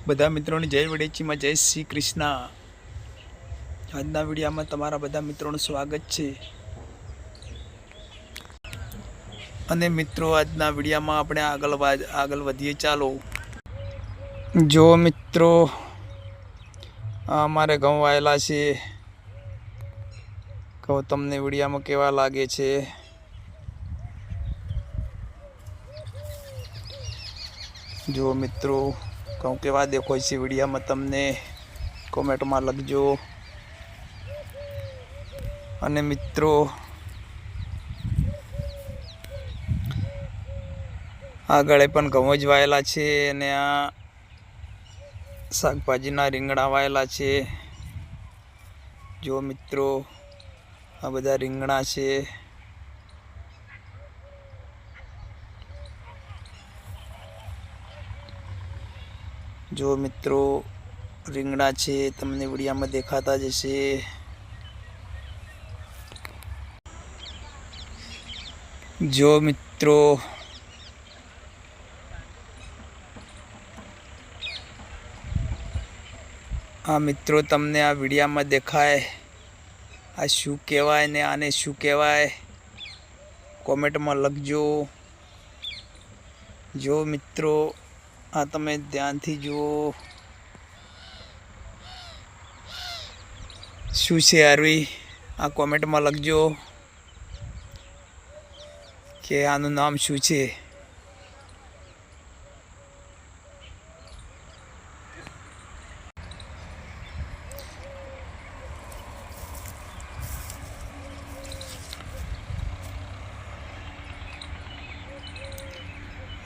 બધા મિત્રોની જય વડેચીમાં જય શ્રી કૃષ્ણ। આજના વિડીયોમાં તમારા બધા મિત્રોનું સ્વાગત છે। અને મિત્રો આજના વિડીયોમાં આપણે આગળ વધીએ ચાલો। જો મિત્રો અમારે ઘઉં વાયેલા છે, ઘઉં તમને વિડીયોમાં કેવા લાગે છે? જો મિત્રો ઘઉં કેવા દેખાય છે વિડીયોમાં તમને કોમેન્ટમાં લખજો। અને મિત્રો આગળ પણ ઘઉં જ વાયેલા છે અને આ શાકભાજીના રીંગણા વાયેલા છે। જો મિત્રો આ બધા રીંગણા છે। જો મિત્રો રીંગણા છે તમને વિડીયોમાં દેખાતા જ હશે। જો મિત્રો આ મિત્રો તમને આ વિડીયોમાં દેખાય આ શું કહેવાય ને આને શું કહેવાય કોમેન્ટમાં લખજો। જો મિત્રો આ તમે ધ્યાનથી જુઓ શું છે આરવી આ કોમેન્ટમાં લખજો કે આનું નામ શું છે।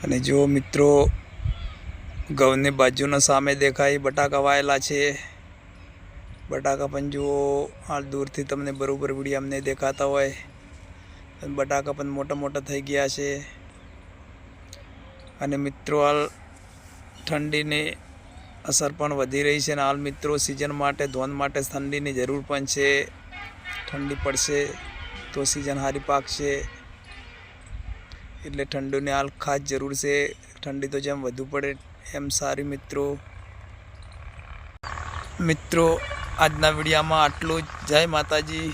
અને જો મિત્રો ઘઉંની બાજુના સામે દેખાય બટાકા વાયેલા છે। બટાકા પણ જુઓ આ દૂરથી તમને બરોબર વિડીયો અમને દેખાતા હોય, બટાકા પણ મોટા મોટા થઈ ગયા છે। અને મિત્રો હાલ ઠંડીની અસર પણ વધી રહી છે અને હાલ મિત્રો સિઝન માટે ધોન માટે ઠંડીની જરૂર પણ છે। ઠંડી પડશે તો સિઝન સારી પાકશે, એટલે ઠંડીની હાલ ખાસ જરૂર છે। ઠંડી તો જેમ વધુ પડે એમ સારી। મિત્રો આજના વિડીયોમાં આટલું જ। જય માતાજી।